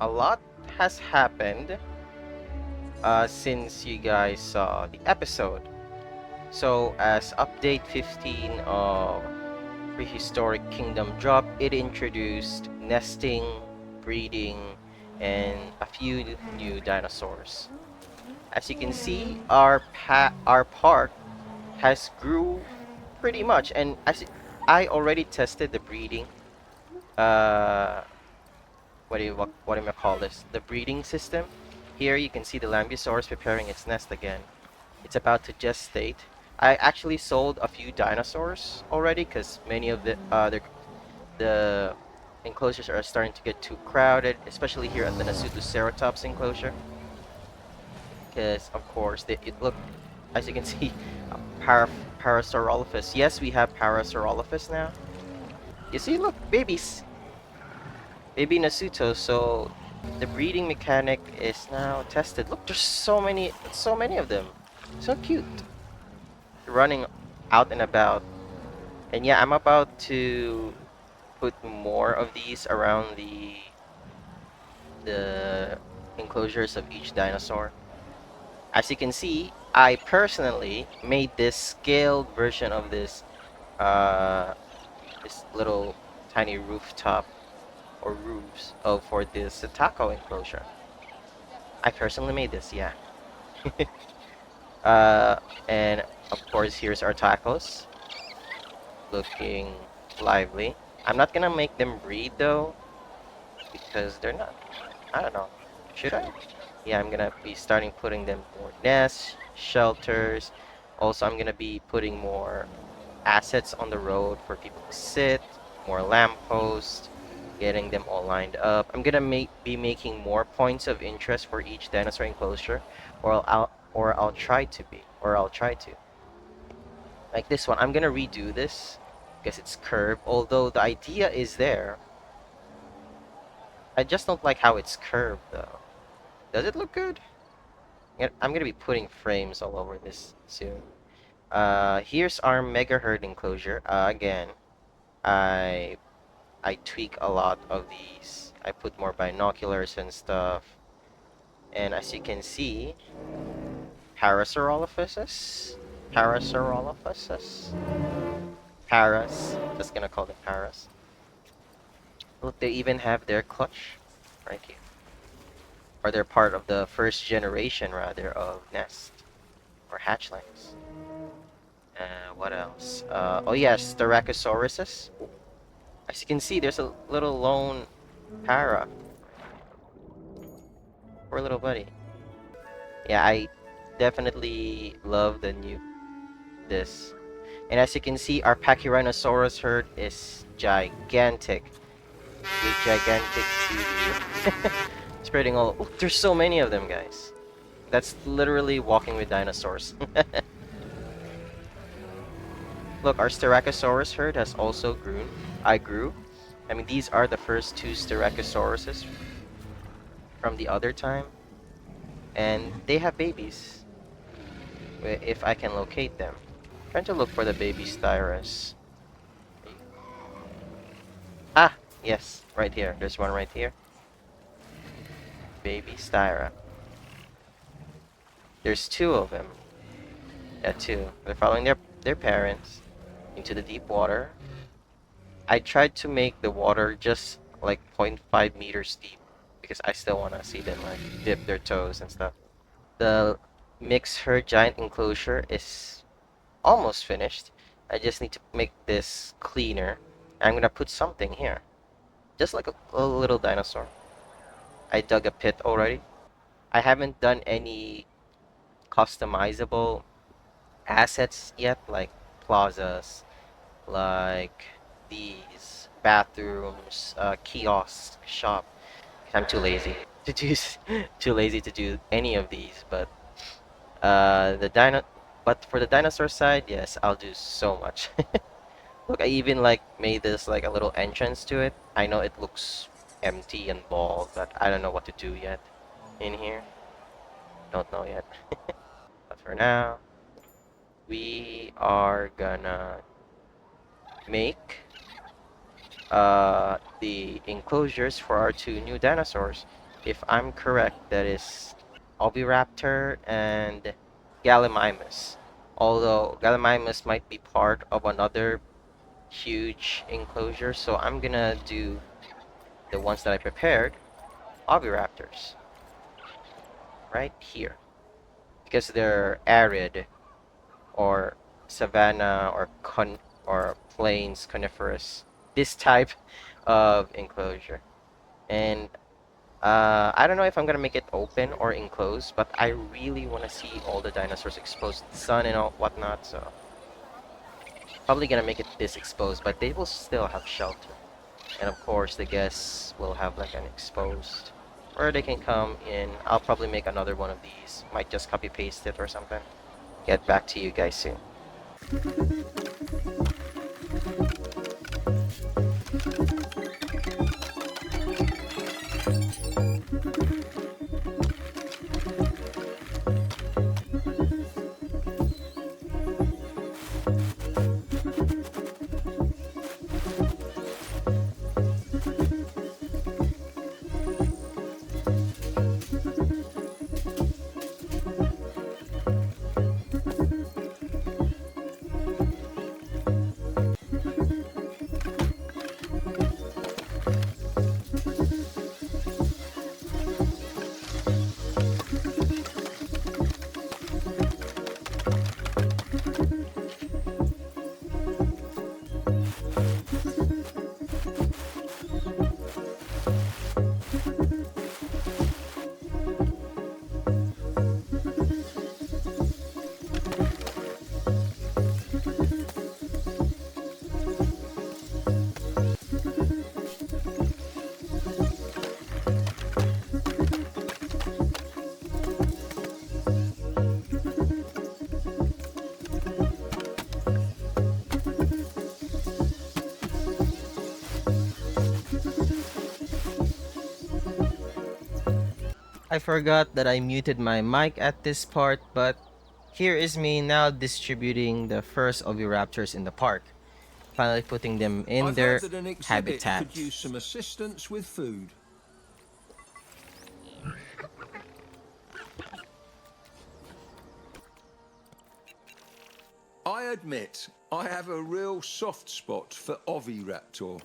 a lot has happened since you guys saw the episode. So, as update 15 of Prehistoric Kingdom dropped, it introduced nesting, breeding, and a few new dinosaurs. As you can see, our park has grew pretty much, and I already tested the breeding. Uh, what do you call this? The breeding system. Here you can see the Lambeosaurus preparing its nest again. It's about to gestate. I actually sold a few dinosaurs already because many of the enclosures are starting to get too crowded, especially here at the Protoceratops enclosure. Because of course, look, as you can see, a Parasaurolophus. Yes, we have Parasaurolophus now. You see, look, babies, baby Nasuto. So the breeding mechanic is now tested. Look, there's so many of them. So cute, running out and about. And yeah, I'm about to put more of these around the enclosures of each dinosaur. As you can see, I personally made this scaled version of this little tiny rooftop or roofs for this taco enclosure. I personally made this, yeah. uh, and of course, here's our tacos, looking lively. I'm not gonna make them breed though, because they're not. I don't know. Should I? Yeah, I'm gonna be starting putting them more nests, shelters. Also, I'm gonna be putting more assets on the road for people to sit, more lampposts, getting them all lined up. I'm gonna be making more points of interest for each dinosaur enclosure, or I'll try to be, or I'll try to. Like this one, I'm gonna redo this because it's curved. Although the idea is there, I just don't like how it's curved though. Does it look good? I'm gonna be putting frames all over this soon. Here's our mega herd enclosure. Again, I I tweak a lot of these. I put more binoculars and stuff. And as you can see, Parasaurolophuses, Parasaurolophuses, Paras. Just gonna call them Paras. Look, they even have their clutch right here, or they're part of the first generation rather of nest or hatchlings. What else? Oh yes, Styracosaurus. As you can see, there's a little lone para. Poor little buddy. Yeah, I definitely love the new this. And as you can see, our Pachyrhinosaurus herd is gigantic. With gigantic beauty. Spreading all. Oh, there's so many of them, guys. That's literally walking with dinosaurs. Look, our Styracosaurus herd has also grown. I grew. I mean, these are the first two Styracosauruses from the other time. And they have babies. If I can locate them. Trying to look for the baby Styrus. Ah, yes, right here. There's one right here. Baby Styra. There's two of them. Yeah, two. They're following their parents into the deep water. I tried to make the water just like 0.5 meters deep because I still want to see them like dip their toes and stuff. The mixed herd giant enclosure is almost finished. I just need to make this cleaner. I'm gonna put something here, just like a little dinosaur. I dug a pit already. I haven't done any customizable assets yet, like plazas, like these bathrooms, kiosk shop. I'm too lazy to do too lazy to do any of these. But the dino, but for the dinosaur side, yes, I'll do so much. Look, I even like made this like a little entrance to it. I know it looks empty and bald, but I don't know what to do yet in here. Don't know yet. But for now, we are gonna make the enclosures for our two new dinosaurs. if I'm correct, that is Oviraptor and Gallimimus. Although Gallimimus might be part of another huge enclosure, so I'm gonna do the ones that I prepared, Oviraptors, right here. Because they're arid or savanna or plains coniferous. This type of enclosure. And I don't know if I'm gonna make it open or enclosed, but I really want to see all the dinosaurs exposed to the sun and all whatnot, so probably gonna make it this exposed, but they will still have shelter. And of course, the guests will have like an exposed, or they can come in. I'll probably make another one of these. Might just copy paste it or something. Get back to you guys soon. I forgot that I muted my mic at this part, but here is me now distributing the first Oviraptors in the park. Finally putting them in I've their heard that an exhibit habitat. could use some assistance with food. I admit, I have a real soft spot for Oviraptor.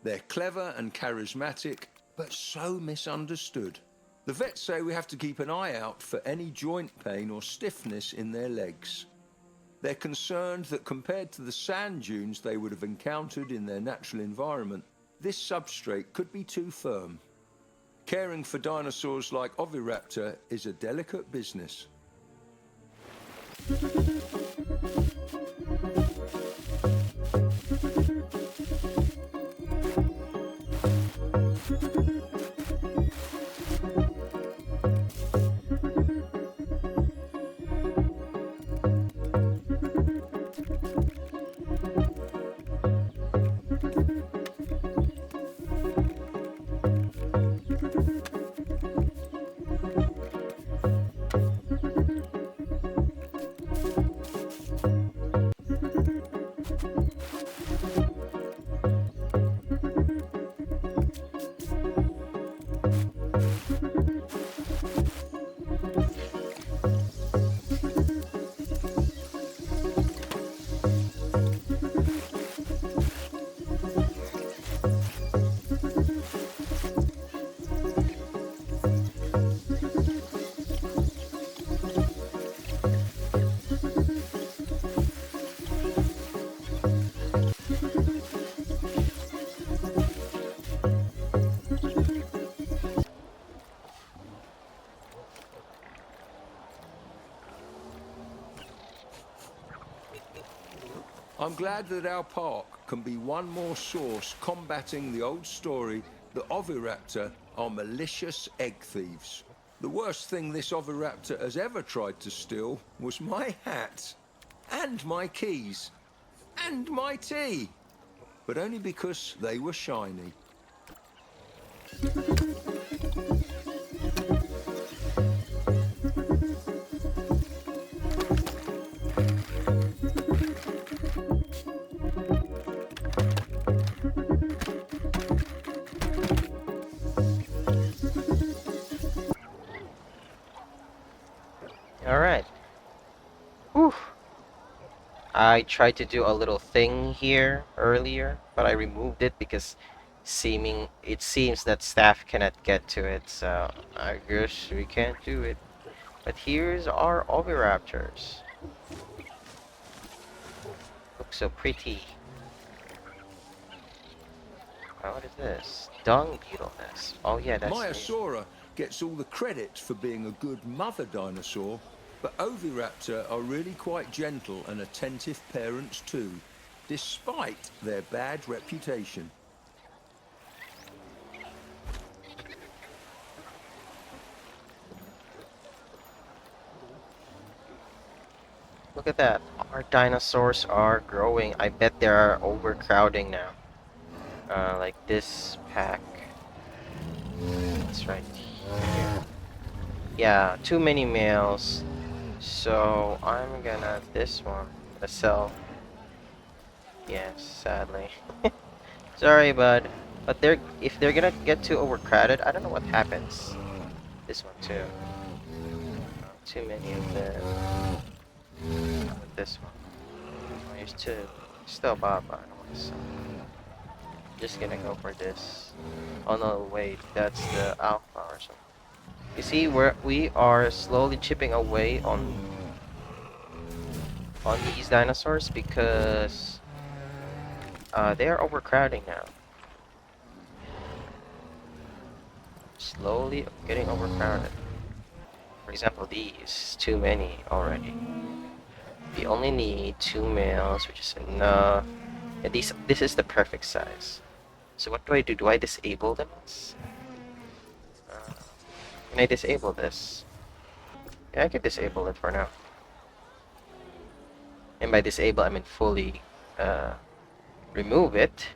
They're clever and charismatic, but so misunderstood. The vets say we have to keep an eye out for any joint pain or stiffness in their legs. They're concerned that compared to the sand dunes they would have encountered in their natural environment, this substrate could be too firm. Caring for dinosaurs like Oviraptor is a delicate business. I'm glad that our park can be one more source combating the old story that Oviraptor are malicious egg thieves. The worst thing this Oviraptor has ever tried to steal was my hat, and my keys, and my tea, but only because they were shiny. I tried to do a little thing here earlier, but I removed it because it seems that staff cannot get to it, so I guess we can't do it. But here's our Oviraptors. Look so pretty. Oh, what is this? Dung beetle nest. Oh yeah, that's new. Maiasaura gets all the credit for being a good mother dinosaur, but Oviraptor are really quite gentle and attentive parents too, despite their bad reputation. Look at that. Our dinosaurs are growing. I bet they are overcrowding now. Like this pack. It's right here. Yeah, too many males. So I'm gonna this one. Gonna sell. Yes, sadly. Sorry, bud. But if they're gonna get too overcrowded, I don't know what happens. This one too. Too many of them. With this one. Oh, here's two. Still Bob, I don't want to sell. Just gonna go for this. Oh no, wait, that's the alpha or something. You see, we are slowly chipping away on these dinosaurs because they are overcrowding now. Slowly getting overcrowded. For example, these too many already. We only need 2 males, which is enough. And this is the perfect size. So what do I do? Do I disable them? Can I disable this? Yeah, I could disable it for now. And by disable, I mean fully remove it.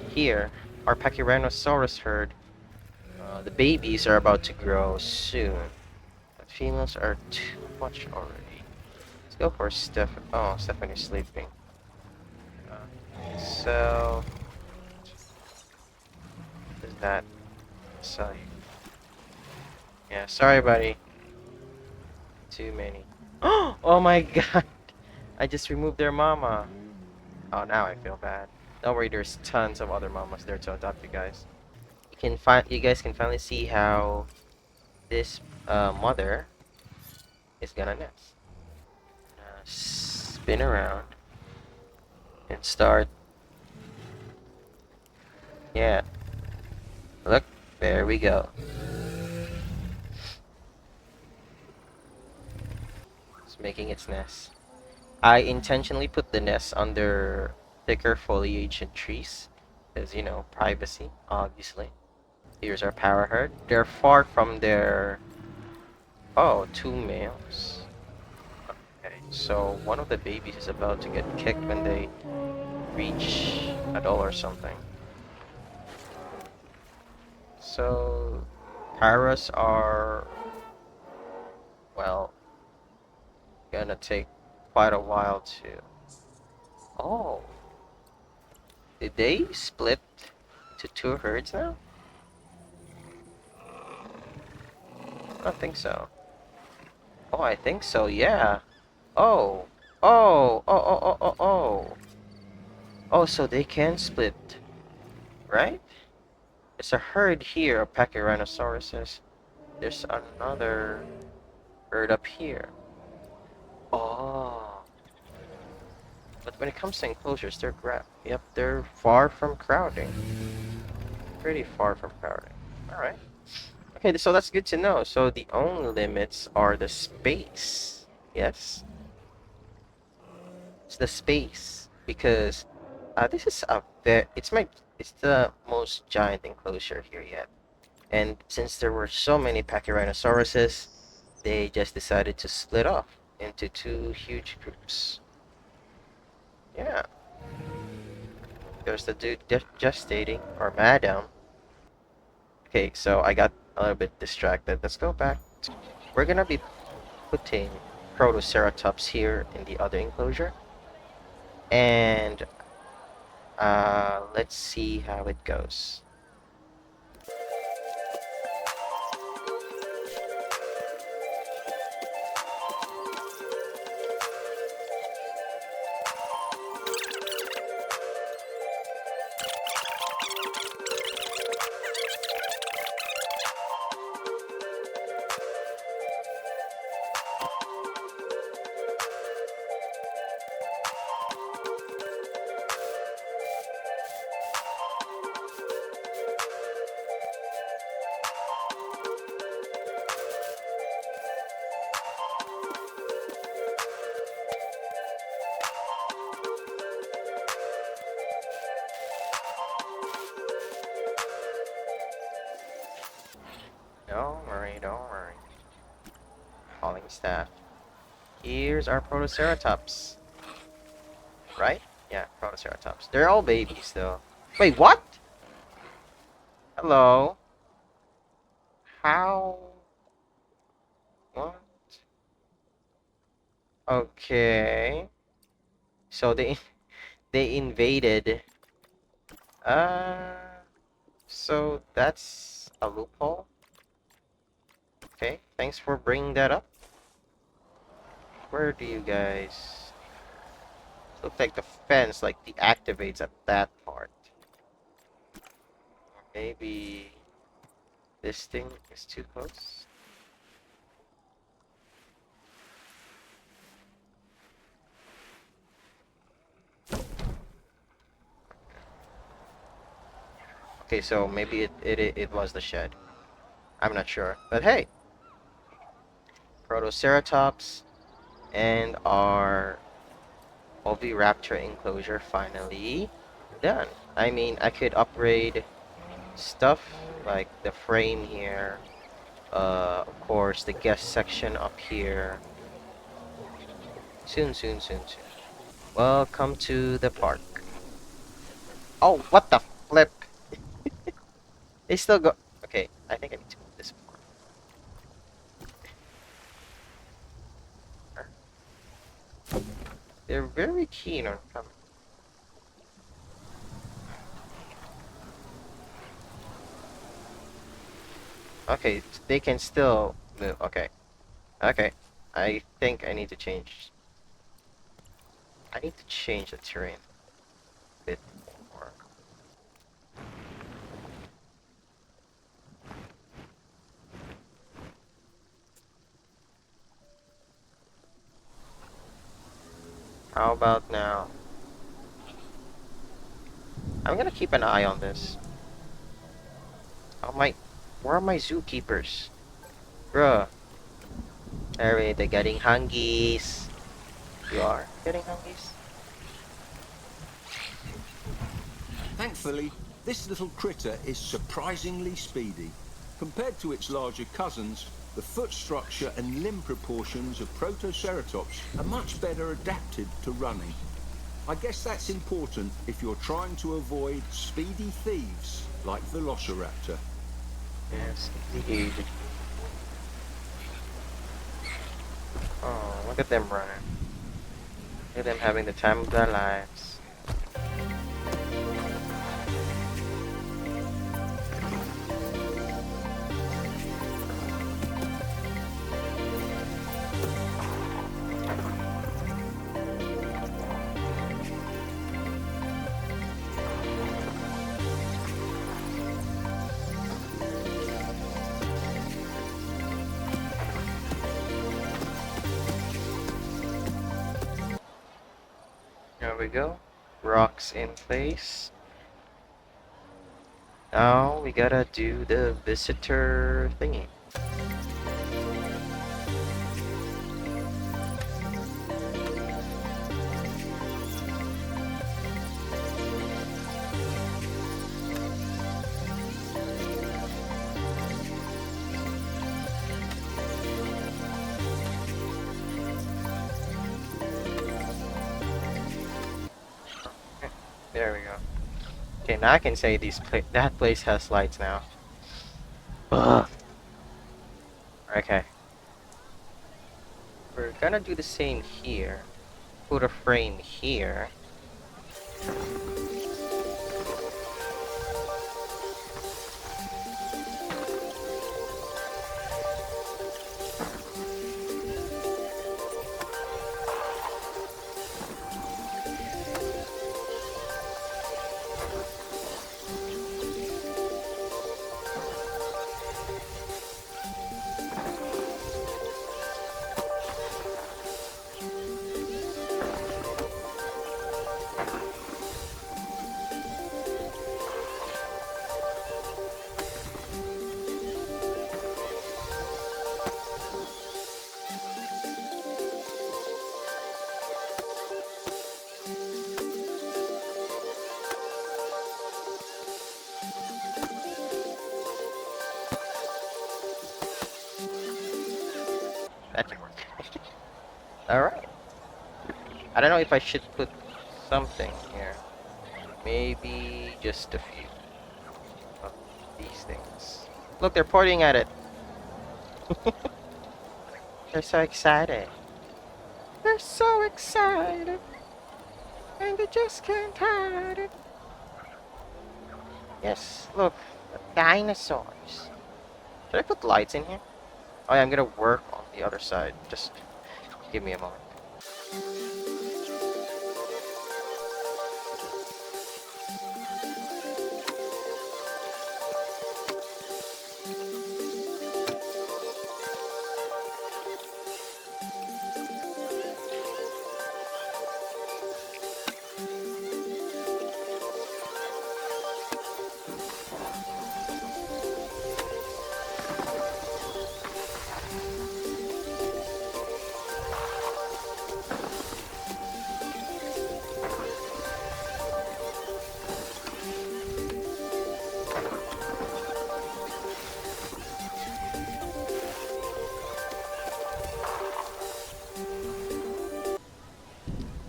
Here, our Pachyrhinosaurus herd. The babies are about to grow soon. But females are too much already. Let's go for Steph. Oh, Stephanie's sleeping. So, what is that? Sorry. Yeah, sorry, buddy. Too many. Oh my god! I just removed their mama. Oh, now I feel bad. Don't worry, there's tons of other mamas there to adopt you guys. You guys can finally see how this mother is gonna nest. Spin around and start. Yeah, look, there we go. It's making its nest. I intentionally put the nest under thicker foliage and trees, because you know, privacy, obviously. Here's our power herd. They're far from their. Oh, 2 males. Okay, so one of the babies is about to get kicked when they reach adult or something. So, paras are, well, gonna take quite a while to. Oh, did they split into 2 herds now? I don't think so. Oh, I think so, yeah. Oh, oh, oh, oh, oh, oh, oh. Oh, so they can split, right? There's a herd here of Pachyrhinosaurus. There's another herd up here. Oh. But when it comes to enclosures, they're far from crowding. Pretty far from crowding. Alright. Okay, so that's good to know. So the only limits are the space. Yes? It's the space. Because this is it's the most giant enclosure here yet. And since there were so many Pachyrhinosauruses, they just decided to split off into 2 huge groups. Yeah. There's the dude gestating, or madam. Okay, so I got a little bit distracted. Let's go back. We're gonna be putting Protoceratops here in the other enclosure. And let's see how it goes. Don't worry, don't worry. Calling staff. Here's our Protoceratops. Right? Yeah, Protoceratops. They're all babies, though. Wait, what? Hello? How? What? Okay. So they they invaded. Uh, so that's a loophole. Okay, thanks for bringing that up. Where do you guys? Look like the fence like deactivates at that part. Maybe this thing is too close. Okay, so maybe it was the shed. I'm not sure. But hey, Protoceratops and our Oviraptor enclosure finally done. I mean, I could upgrade stuff like the frame here. Of course, the guest section up here. Soon, soon, soon, soon. Welcome to the park. Oh, what the flip? They still go. Okay, I think I need to move this forward. They're very keen on coming. Okay, they can still move. Okay. Okay. I think I need to change. I need to change the terrain a bit more. How about now? I'm gonna keep an eye on this. Where are my zookeepers? Bruh. Alright, they're getting hungies. You are getting hungies? Thankfully, this little critter is surprisingly speedy. Compared to its larger cousins, the foot structure and limb proportions of Protoceratops are much better adapted to running. I guess that's important if you're trying to avoid speedy thieves like Velociraptor. Yes, indeed. Oh, look at them running. Look at them having the time of their lives. There we go. Rocks in place. Now we gotta do the visitor thingy. There we go. Okay, now I can say that place has lights now. Ugh. Okay. We're gonna do the same here. Put a frame here. That can work. Alright. I don't know if I should put something here. Maybe just a few of these things. Look, they're pointing at it. They're so excited. They're so excited. And they just can't hide it. Yes, look. The dinosaurs. Should I put lights in here? Oh yeah, I'm gonna work on the other side. Just give me a moment.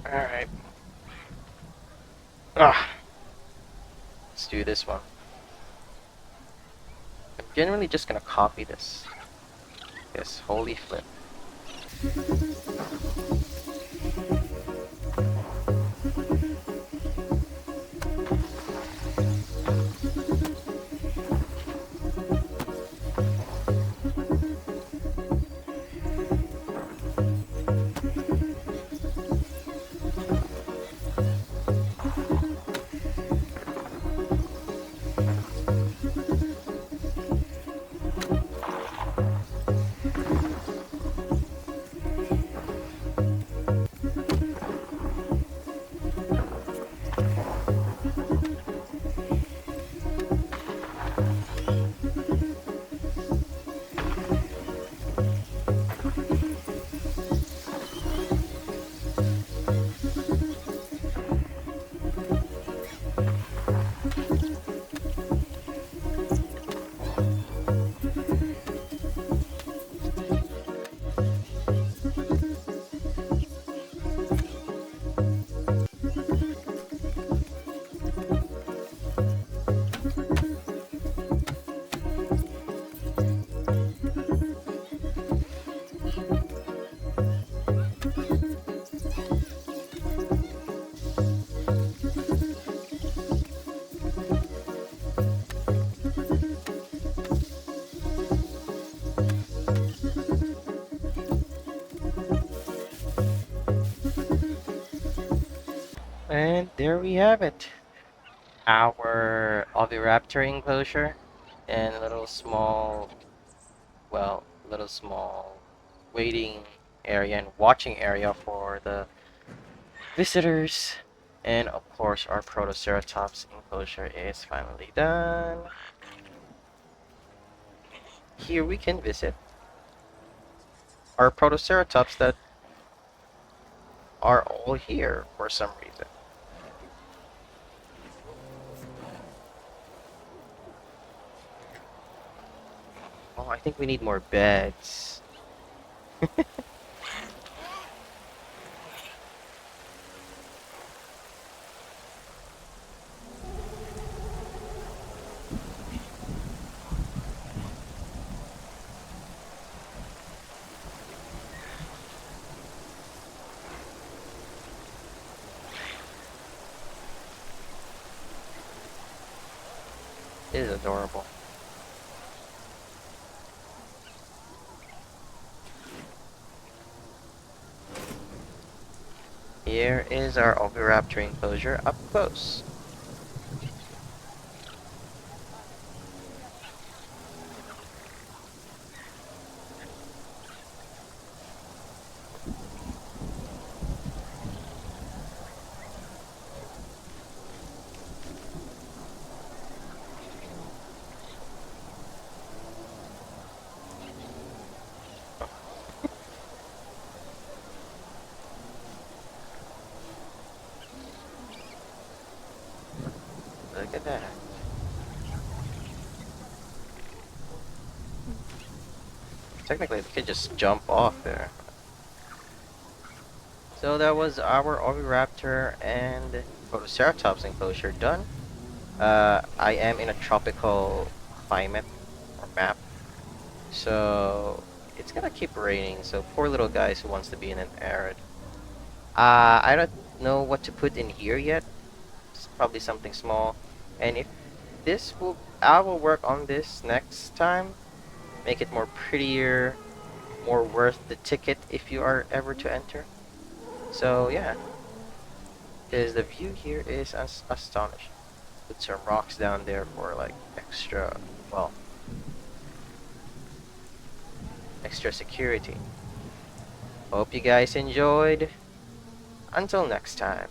Alright. Ah, let's do this one. I'm generally just gonna copy this. Yes, holy flip. And there we have it. Our Oviraptor enclosure and a little small, well, little small waiting area and watching area for the visitors. And of course, our Protoceratops enclosure is finally done. Here we can visit our Protoceratops that are all here for some reason. Oh, I think we need more beds. It is adorable. Here is our Oviraptor enclosure up close. Look at that. Technically, we could just jump off there. So that was our Oviraptor and Protoceratops enclosure done. I am in a tropical climate or map, so it's gonna keep raining. So poor little guys who wants to be in an arid. I don't know what to put in here yet. It's probably something small. And if this will, I will work on this next time. Make it more prettier, more worth the ticket if you are ever to enter. So yeah, because the view here is astonishing. Put some rocks down there for like extra, well, extra security. Hope you guys enjoyed. Until next time.